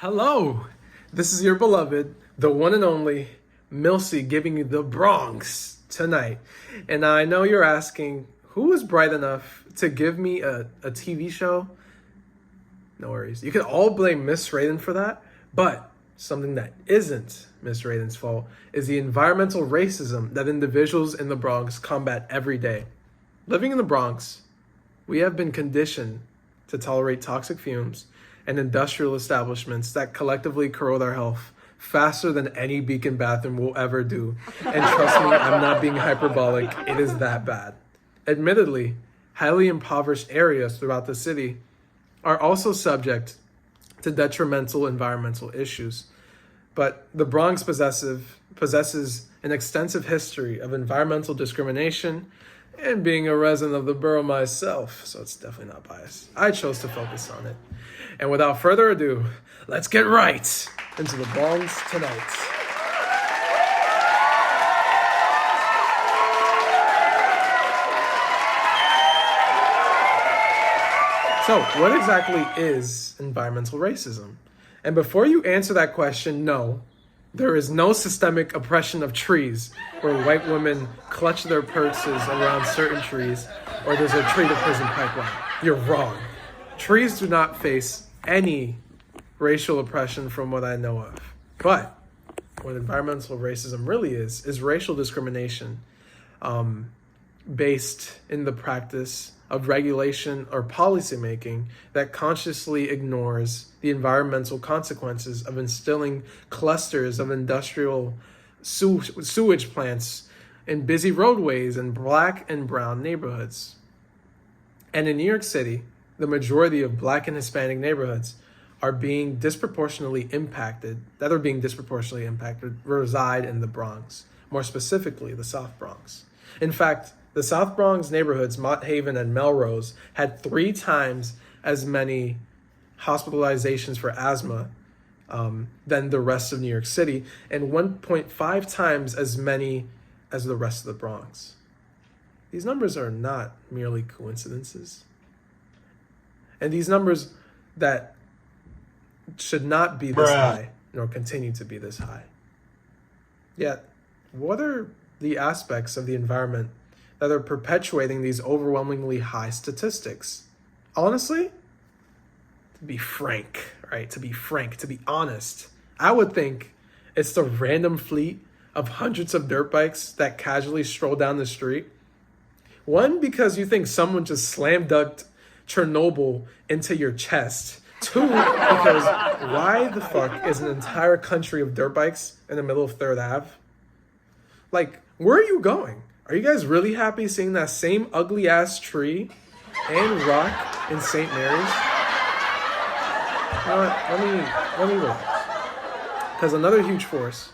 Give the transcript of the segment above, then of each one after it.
Hello, this is your beloved, the one and only Milsey giving you the Bronx tonight. And I know you're asking, who is bright enough to give me a TV show? No worries. You can all blame Miss Raiden for that, but something that isn't Miss Raiden's fault is the environmental racism that individuals in the Bronx combat every day. Living in the Bronx, we have been conditioned to tolerate toxic fumes and industrial establishments that collectively corrode our health faster than any Beacon bathroom will ever do. And trust me, I'm not being hyperbolic, it is that bad. Admittedly, highly impoverished areas throughout the city are also subject to detrimental environmental issues. But the Bronx possesses an extensive history of environmental discrimination, and being a resident of the borough myself, so it's definitely not biased, I chose to focus on it. And without further ado, let's get right into the Bronx tonight. So, what exactly is environmental racism? And before you answer that question, no, there is no systemic oppression of trees where white women clutch their purses around certain trees or there's a tree to prison pipeline. You're wrong. Trees do not face any racial oppression from what I know of. But what environmental racism really is racial discrimination based in the practice of regulation or policymaking that consciously ignores the environmental consequences of instilling clusters of industrial sewage plants in busy roadways in Black and brown neighborhoods. And in New York City, the majority of Black and Hispanic neighborhoods are being disproportionately impacted, reside in the Bronx, more specifically the South Bronx. In fact, the South Bronx neighborhoods, Mott Haven and Melrose, had 3 times as many hospitalizations for asthma than the rest of New York City, and 1.5 times as many as the rest of the Bronx. These numbers are not merely coincidences. And these numbers that should not be this high, nor continue to be this high. Yet, what are the aspects of the environment that are perpetuating these overwhelmingly high statistics? Honestly, to be honest, I would think it's the random fleet of hundreds of dirt bikes that casually stroll down the street. One, because you think someone just slam dunked Chernobyl into your chest. 2, because why the fuck is an entire country of dirt bikes in the middle of 3rd Ave? Like, where are you going? Are you guys really happy seeing that same ugly ass tree and rock in St. Mary's? You know what? Let me look. Because another huge force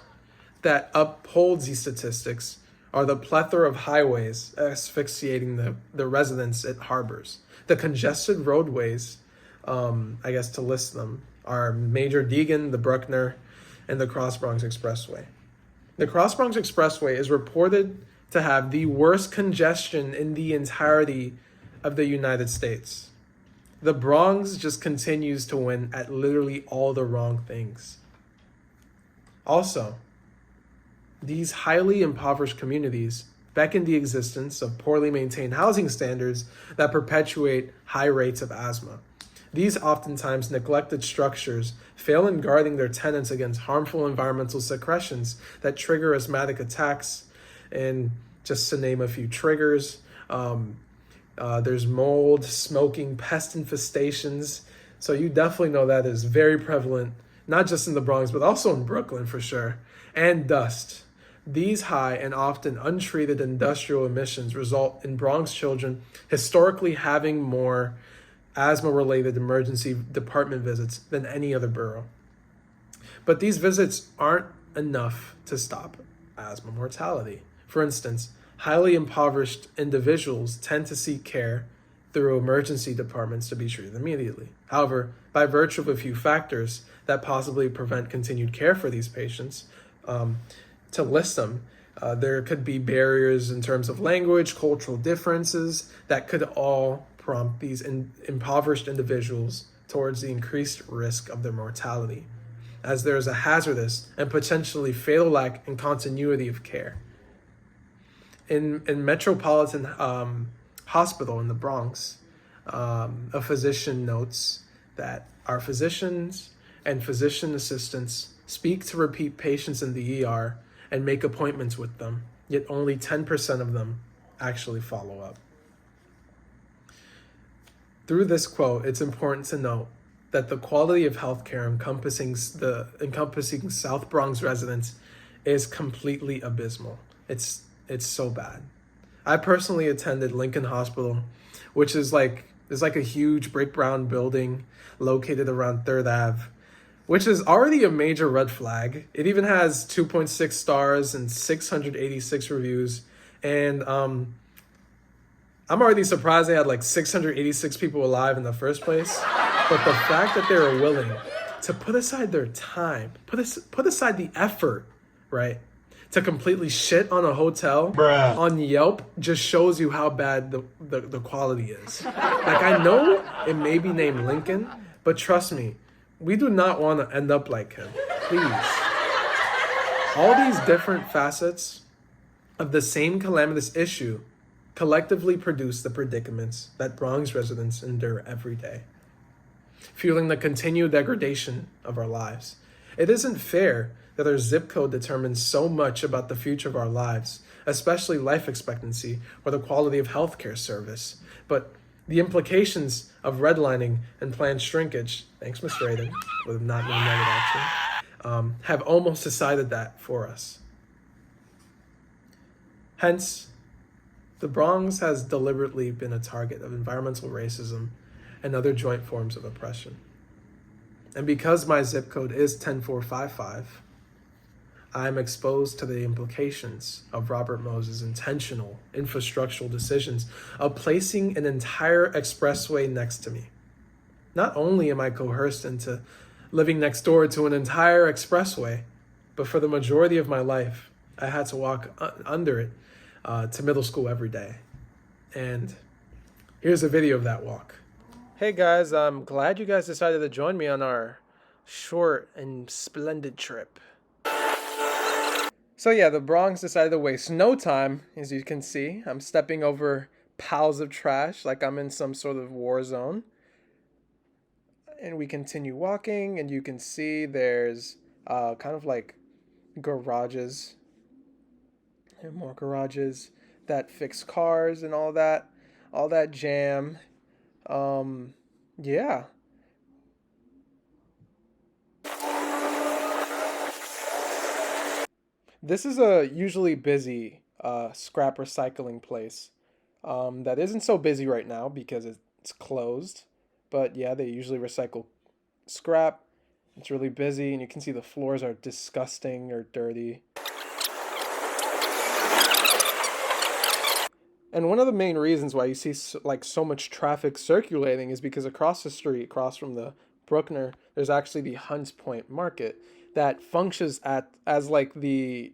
that upholds these statistics are the plethora of highways asphyxiating the residents it harbors. The congested roadways, to list them, are Major Deegan, the Bruckner, and the Cross Bronx Expressway. The Cross Bronx Expressway is reported to have the worst congestion in the entirety of the United States. The Bronx just continues to win at literally all the wrong things. Also, these highly impoverished communities beckon the existence of poorly maintained housing standards that perpetuate high rates of asthma. These oftentimes neglected structures fail in guarding their tenants against harmful environmental secretions that trigger asthmatic attacks. And just to name a few triggers, there's mold, smoking, pest infestations. So you definitely know that is very prevalent, not just in the Bronx, but also in Brooklyn for sure. And dust. These high and often untreated industrial emissions result in Bronx children historically having more asthma-related emergency department visits than any other borough. But these visits aren't enough to stop asthma mortality. For instance, highly impoverished individuals tend to seek care through emergency departments to be treated immediately. However, by virtue of a few factors that possibly prevent continued care for these patients, to list them, there could be barriers in terms of language, cultural differences that could all prompt these impoverished individuals towards the increased risk of their mortality, as there is a hazardous and potentially fatal lack in continuity of care. In Metropolitan Hospital in the Bronx, a physician notes that our physicians and physician assistants speak to repeat patients in the ER and make appointments with them, yet only 10% of them actually follow up. Through this quote, it's important to note that the quality of healthcare encompassing South Bronx residents is completely abysmal. It's so bad. I personally attended Lincoln Hospital, which is like a huge brick brown building located around 3rd Ave, which is already a major red flag. It even has 2.6 stars and 686 reviews. And I'm already surprised they had like 686 people alive in the first place. But the fact that they were willing to put aside their time, put aside the effort, right, to completely shit on a hotel on Yelp just shows you how bad the quality is. Like, I know it may be named Lincoln, but trust me, we do not want to end up like him. Please. All these different facets of the same calamitous issue collectively produce the predicaments that Bronx residents endure every day, fueling the continued degradation of our lives. It isn't fair that our zip code determines so much about the future of our lives, especially life expectancy or the quality of healthcare service. But the implications of redlining and planned shrinkage, thanks Ms. Raiden, with not known negative action, have almost decided that for us. Hence, the Bronx has deliberately been a target of environmental racism and other joint forms of oppression. And because my zip code is 10455, I am exposed to the implications of Robert Moses' intentional infrastructural decisions of placing an entire expressway next to me. Not only am I coerced into living next door to an entire expressway, but for the majority of my life, I had to walk under it to middle school every day. And here's a video of that walk. Hey guys, I'm glad you guys decided to join me on our short and splendid trip. So yeah, the Bronx decided to waste no time, as you can see. I'm stepping over piles of trash like I'm in some sort of war zone. And we continue walking, and you can see there's kind of like garages and more garages that fix cars and all that jam. Yeah. This is a usually busy scrap recycling place that isn't so busy right now because it's closed. But yeah, they usually recycle scrap. It's really busy, and you can see the floors are disgusting or dirty. And one of the main reasons why you see so much traffic circulating is because across the street, across from the Bruckner, there's actually the Hunts Point Market that functions as New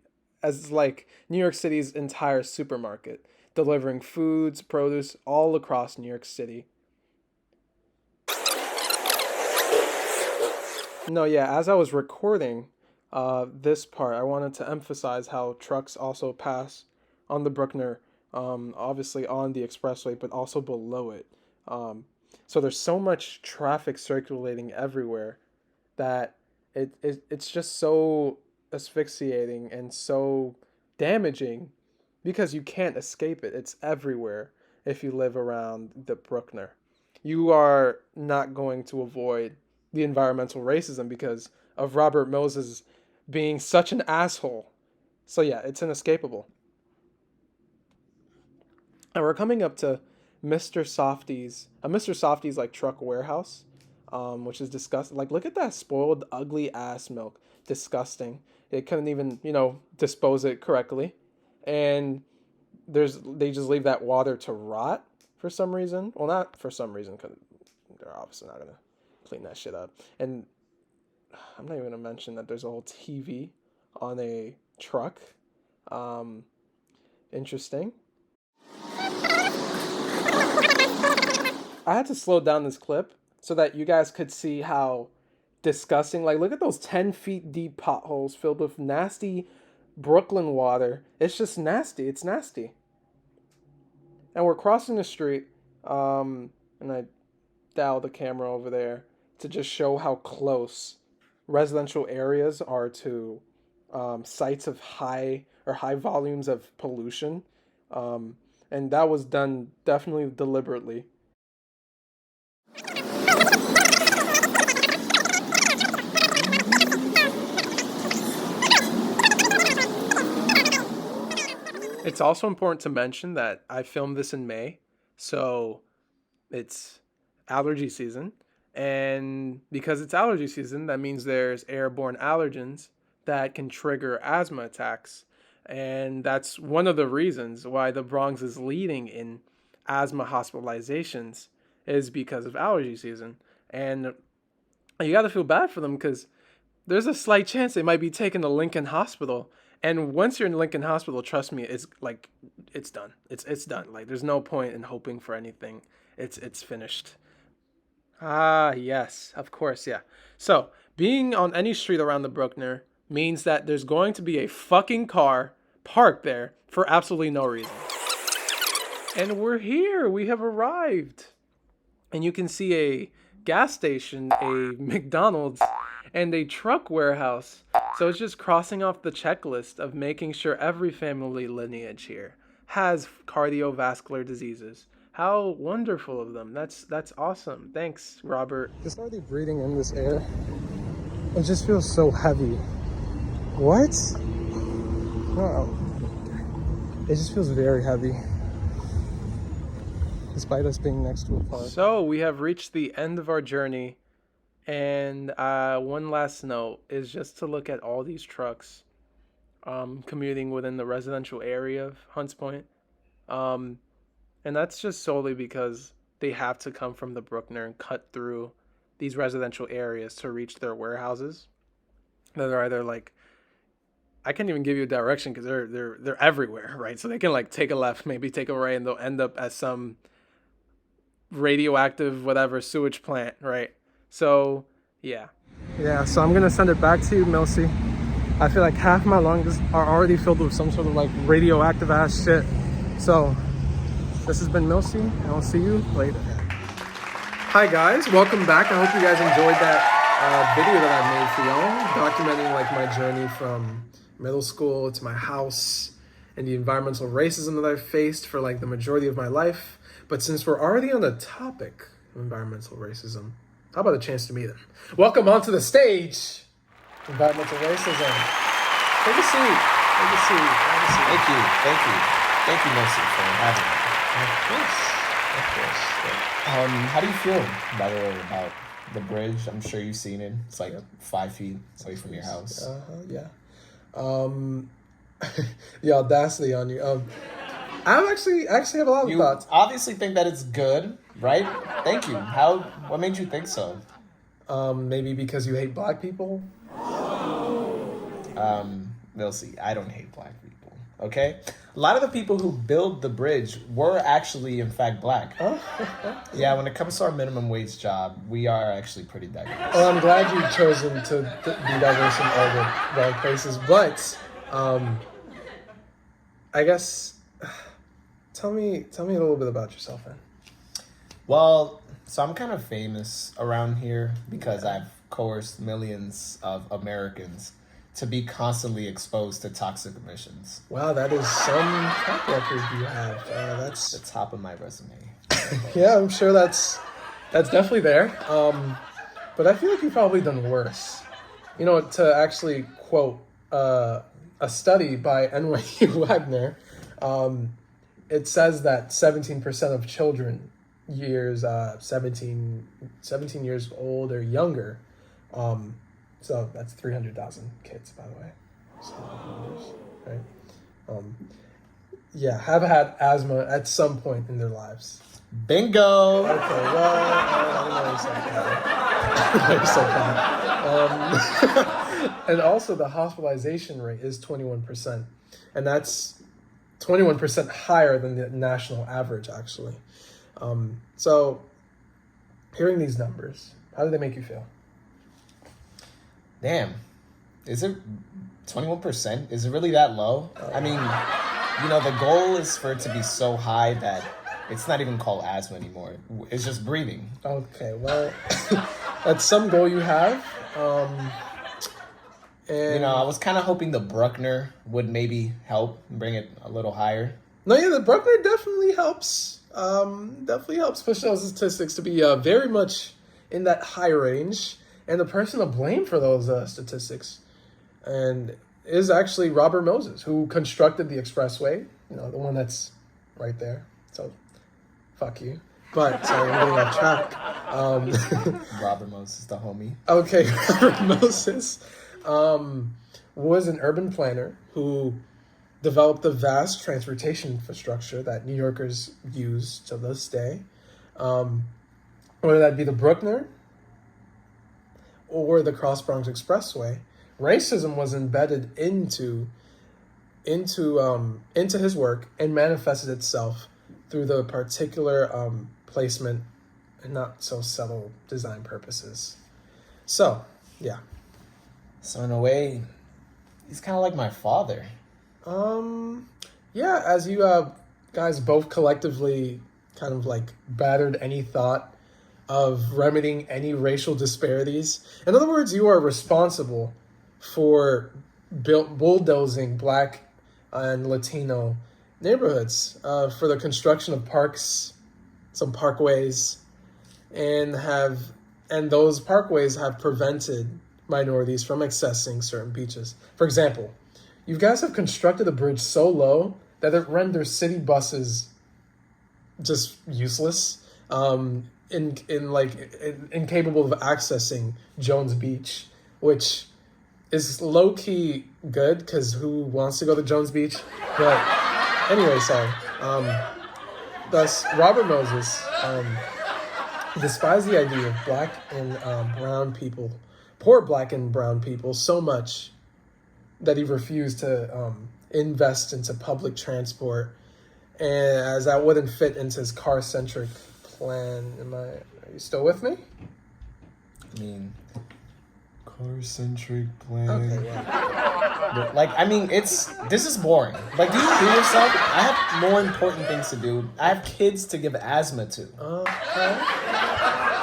York City's entire supermarket, delivering foods, produce all across New York City. No, yeah, as I was recording this part, I wanted to emphasize how trucks also pass on the Bruckner, obviously on the expressway, but also below it. So there's so much traffic circulating everywhere that it's just so asphyxiating and so damaging because you can't escape it. It's everywhere if you live around the Bruckner. You are not going to avoid the environmental racism because of Robert Moses being such an asshole. So yeah, it's inescapable. And we're coming up to Mr. Softy's like truck warehouse, which is disgusting. Like, look at that spoiled, ugly ass milk. Disgusting. It couldn't even, dispose it correctly. And they just leave that water to rot for some reason. Well, not for some reason, because they're obviously not going to clean that shit up. And I'm not even going to mention that there's a whole TV on a truck. Interesting. I had to slow down this clip so that you guys could see how disgusting. Like, look at those 10 feet deep potholes filled with nasty Brooklyn water. It's just nasty. It's nasty. And we're crossing the street, and I dial the camera over there to just show how close residential areas are to sites of high volumes of pollution. And that was done definitely deliberately. It's also important to mention that I filmed this in May, so it's allergy season. And because it's allergy season, that means there's airborne allergens that can trigger asthma attacks. And that's one of the reasons why the Bronx is leading in asthma hospitalizations is because of allergy season. And you got to feel bad for them because there's a slight chance they might be taken to Lincoln Hospital. And once you're in Lincoln Hospital, trust me, it's like it's done. It's done. Like there's no point in hoping for anything. It's finished. Ah, yes, of course, yeah. So, being on any street around the Bruckner means that there's going to be a fucking car parked there for absolutely no reason. And we're here. We have arrived. And you can see a gas station, a McDonald's, and a truck warehouse. So it's just crossing off the checklist of making sure every family lineage here has cardiovascular diseases. How wonderful of them. That's awesome. Thanks, Robert. Just already breathing in this air. It just feels so heavy. What? Wow. It just feels very heavy. Despite us being next to a park. So we have reached the end of our journey. And one last note is just to look at all these trucks commuting within the residential area of Hunts Point. And that's just solely because they have to come from the Bruckner and cut through these residential areas to reach their warehouses. They're either like, I can't even give you a direction because they're everywhere, right? So they can like take a left, maybe take a right, and they'll end up at some radioactive whatever sewage plant, right? So yeah. Yeah, so I'm gonna send it back to you, Milsey. I feel like half my lungs are already filled with some sort of like radioactive ass shit. So this has been Milsey, and I'll see you later. Hi guys, welcome back. I hope you guys enjoyed that video that I made for y'all, documenting like my journey from middle school to my house and the environmental racism that I've faced for like the majority of my life. But since we're already on the topic of environmental racism, how about a chance to meet him? Welcome onto the stage, environmental racism. Take a seat. Take a seat. Have a seat. Thank you, Milsey, for having me. Of course. How do you feel, by the way, about the bridge? I'm sure you've seen it. It's like 5 feet away from your house. Yeah. The audacity on you. I actually have a lot of thoughts. You obviously think that it's good, right? Thank you. What made you think so? Maybe because you hate black people? Milsey, I don't hate black people, okay? A lot of the people who built the bridge were actually, in fact, black. Yeah, when it comes to our minimum wage job, we are actually pretty diverse. Well, I'm glad you've chosen to be diverse in all the right places, but I guess tell me a little bit about yourself, man. Well, so I'm kind of famous around here because I've coerced millions of Americans to be constantly exposed to toxic emissions. Wow, that is some track record you have. That's the top of my resume. Yeah, I'm sure that's definitely there. But I feel like you've probably done worse. You know, to actually quote a study by NYU Wagner, it says that 17% of children years 17 years old or younger, so that's 300,000 kids, by the way, so, right? Yeah, have had asthma at some point in their lives. Bingo. Okay, well, I don't know what you said that. And also the hospitalization rate is 21%, and that's 21% higher than the national average, actually. So Hearing these numbers, how do they make you feel? Damn. Is it 21%? Is it really that low? I mean, the goal is for it to be so high that it's not even called asthma anymore. It's just breathing. Okay, well, that's some goal you have. And I was kind of hoping the Bruckner would maybe help bring it a little higher. no, yeah, the Bruckner definitely helps. Definitely helps push those statistics to be very much in that high range. And the person to blame for those statistics and is actually Robert Moses, who constructed the expressway, the one that's right there. So, fuck you. But, sorry, I'm getting off track. Robert Moses, the homie. Okay, Robert Moses was an urban planner who developed the vast transportation infrastructure that New Yorkers use to this day. Whether that be the Bruckner or the Cross Bronx Expressway, racism was embedded into his work and manifested itself through the particular placement and not so subtle design purposes. So, yeah. So in a way, he's kind of like my father. Yeah, as you guys both collectively kind of like battered any thought of remedying any racial disparities. In other words, you are responsible for bulldozing Black and Latino neighborhoods, for the construction of parks, some parkways, and those parkways have prevented minorities from accessing certain beaches. For example, you guys have constructed a bridge so low that it renders city buses just useless, incapable of accessing Jones Beach, which is low-key good because who wants to go to Jones Beach? But anyway, sorry. Thus, Robert Moses despised the idea of Black and brown people, poor Black and brown people, so much that he refused to invest into public transport, and as that wouldn't fit into his car-centric plan. Are you still with me? I mean, car-centric plan. Okay, well. This is boring. Like, do you do yourself? I have more important things to do. I have kids to give asthma to.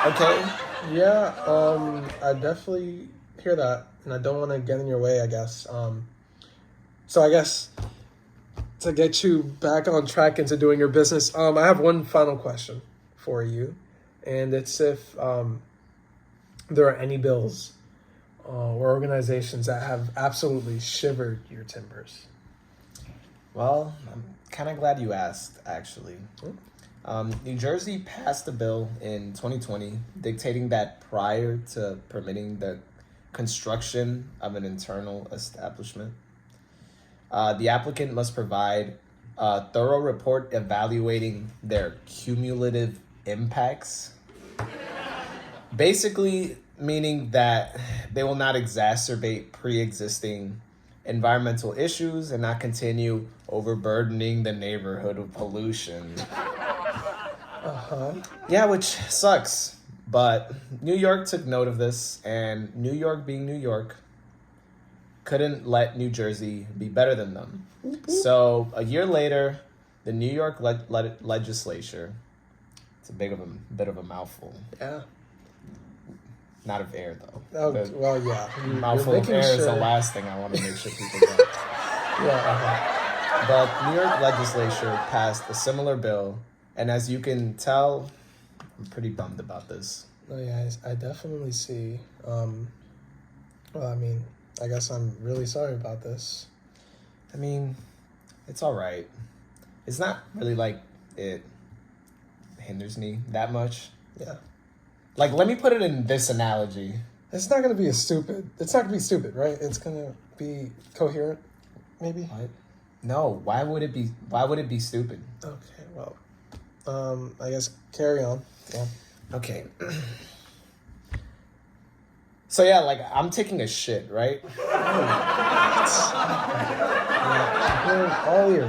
Okay? Yeah, I definitely hear that, and I don't want to get in your way, I guess. So I guess to get you back on track into doing your business, I have one final question for you, and it's if there are any bills or organizations that have absolutely shivered your timbers. Well, I'm kind of glad you asked, actually. New Jersey passed a bill in 2020 dictating that prior to permitting the construction of an internal establishment, the applicant must provide a thorough report evaluating their cumulative impacts. Basically, meaning that they will not exacerbate pre-existing environmental issues and not continue overburdening the neighborhood with pollution. Yeah, which sucks. But New York took note of this, and New York being New York, couldn't let New Jersey be better than them. So a year later, the New York legislature, it's a bit of a mouthful. Yeah. Not of air, though. Oh, well, yeah. Mouthful of air is the last thing I want to make sure people know. Yeah. But New York legislature passed a similar bill, and as you can tell, I'm pretty bummed about this. No, yeah, I definitely see. Well, I mean, I guess I'm really sorry about this. I mean, it's all right. It's not really like it hinders me that much. Yeah. Like, let me put it in this analogy. It's not going to be stupid, right? It's going to be coherent, maybe? What? No, why would it be stupid? Okay, well, I guess carry on. Yeah. Okay. So yeah, like, I'm taking a shit, right? Yeah,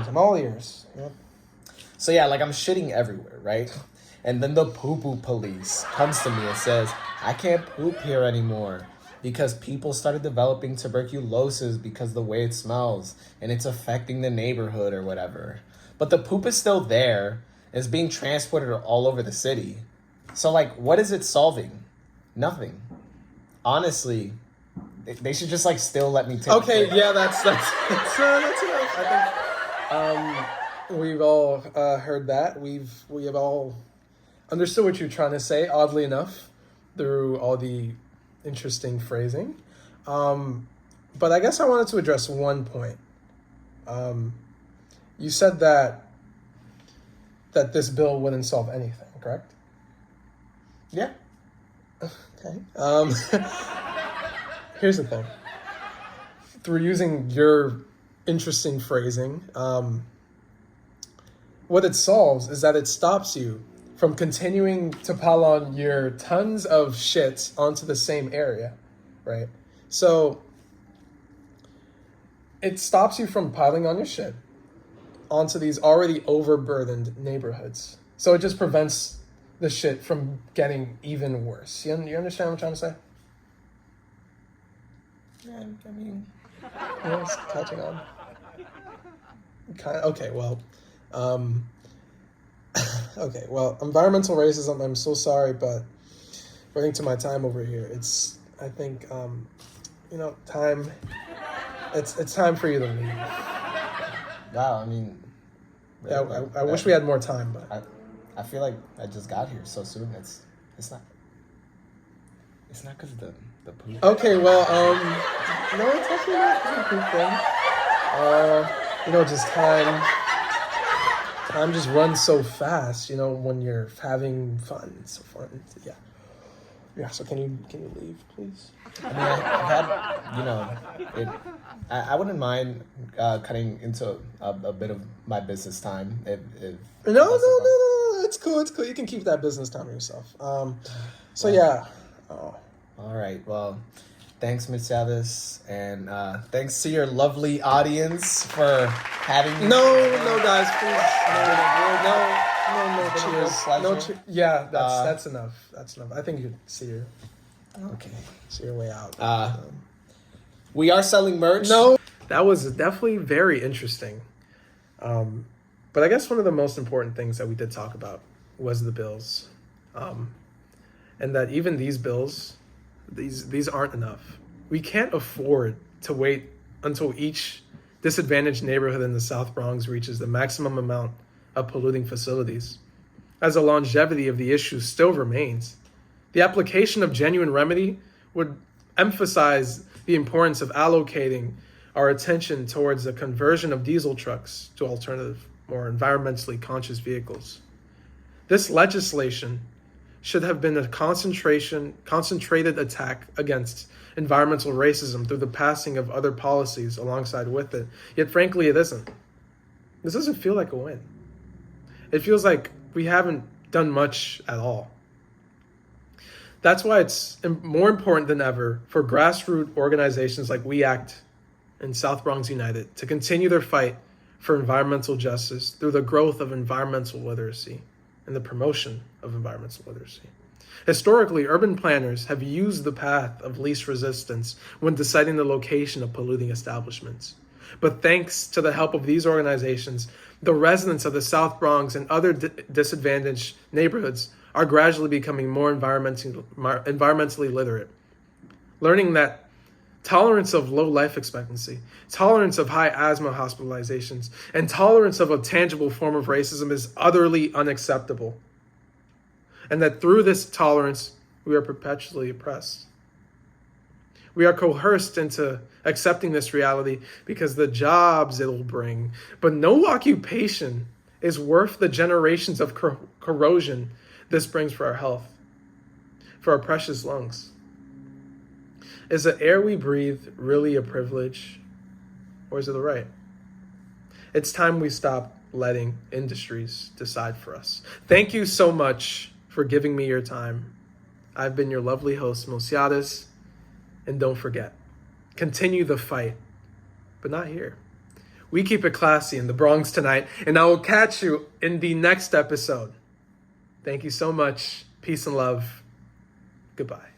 I'm all ears. Yep. So yeah, like, I'm shitting everywhere, right? And then the poo-poo police comes to me and says, I can't poop here anymore because people started developing tuberculosis because of the way it smells and it's affecting the neighborhood or whatever. But the poop is still there. It's being transported all over the city. So, like, what is it solving? Nothing. Honestly, they should just, like, still let me take Okay, it. yeah, that's enough. I think we've all heard that. We have all understood what you're trying to say, oddly enough, through all the interesting phrasing. But I guess I wanted to address one point. You said that this bill wouldn't solve anything, correct? Yeah. Okay. Here's the thing. Through using your interesting phrasing, what it solves is that it stops you from continuing to pile on your tons of shit onto the same area, right? So it stops you from piling on your shit onto these already overburdened neighborhoods. So it just prevents the shit from getting even worse. You understand what I'm trying to say? Yeah, I mean... It's catching on. Okay, well, environmental racism, I'm so sorry, but running to my time over here, I think, time, it's time for you to leave. Wow, I mean... Yeah, I wish we had more time, but... I feel like I just got here so soon. It's not because of the poop. Okay, well, no, it's actually not because of the poop thing. Just time just runs so fast, when you're having fun. It's so fun. Yeah, so can you leave, please? I mean, I've had, I wouldn't mind cutting into a bit of my business time if No, it's cool. You can keep that business time to yourself. Yeah. Oh. All right. Well, thanks, Ms. Chavez, and thanks to your lovely audience for having me. No, guys, please. No. Cheers. Pleasure. Yeah, that's enough. That's enough. I think you see your way out. We are selling merch. No, that was definitely very interesting. But I guess one of the most important things that we did talk about was the bills, and that even these bills, these aren't enough. We can't afford to wait until each disadvantaged neighborhood in the South Bronx reaches the maximum amount of polluting facilities, as the longevity of the issue still remains. The application of genuine remedy would emphasize the importance of allocating our attention towards the conversion of diesel trucks to alternative, more environmentally conscious vehicles. This legislation should have been a concentrated attack against environmental racism through the passing of other policies alongside with it. Yet frankly, it isn't. This doesn't feel like a win. It feels like we haven't done much at all. That's why it's more important than ever for grassroots organizations like We Act and South Bronx United to continue their fight for environmental justice through the growth of environmental literacy and the promotion of environmental literacy. Historically, urban planners have used the path of least resistance when deciding the location of polluting establishments. But thanks to the help of these organizations, the residents of the South Bronx and other disadvantaged neighborhoods are gradually becoming more environmentally literate, learning that tolerance of low life expectancy, tolerance of high asthma hospitalizations, and tolerance of a tangible form of racism is utterly unacceptable. And that through this tolerance, we are perpetually oppressed. We are coerced into accepting this reality because the jobs it will bring, but no occupation is worth the generations of corrosion this brings for our health, for our precious lungs. Is the air we breathe really a privilege, or is it a right? It's time we stop letting industries decide for us. Thank you so much for giving me your time. I've been your lovely host, Mosiades, and don't forget, continue the fight, but not here. We keep it classy in the Bronx tonight, and I will catch you in the next episode. Thank you so much. Peace and love. Goodbye.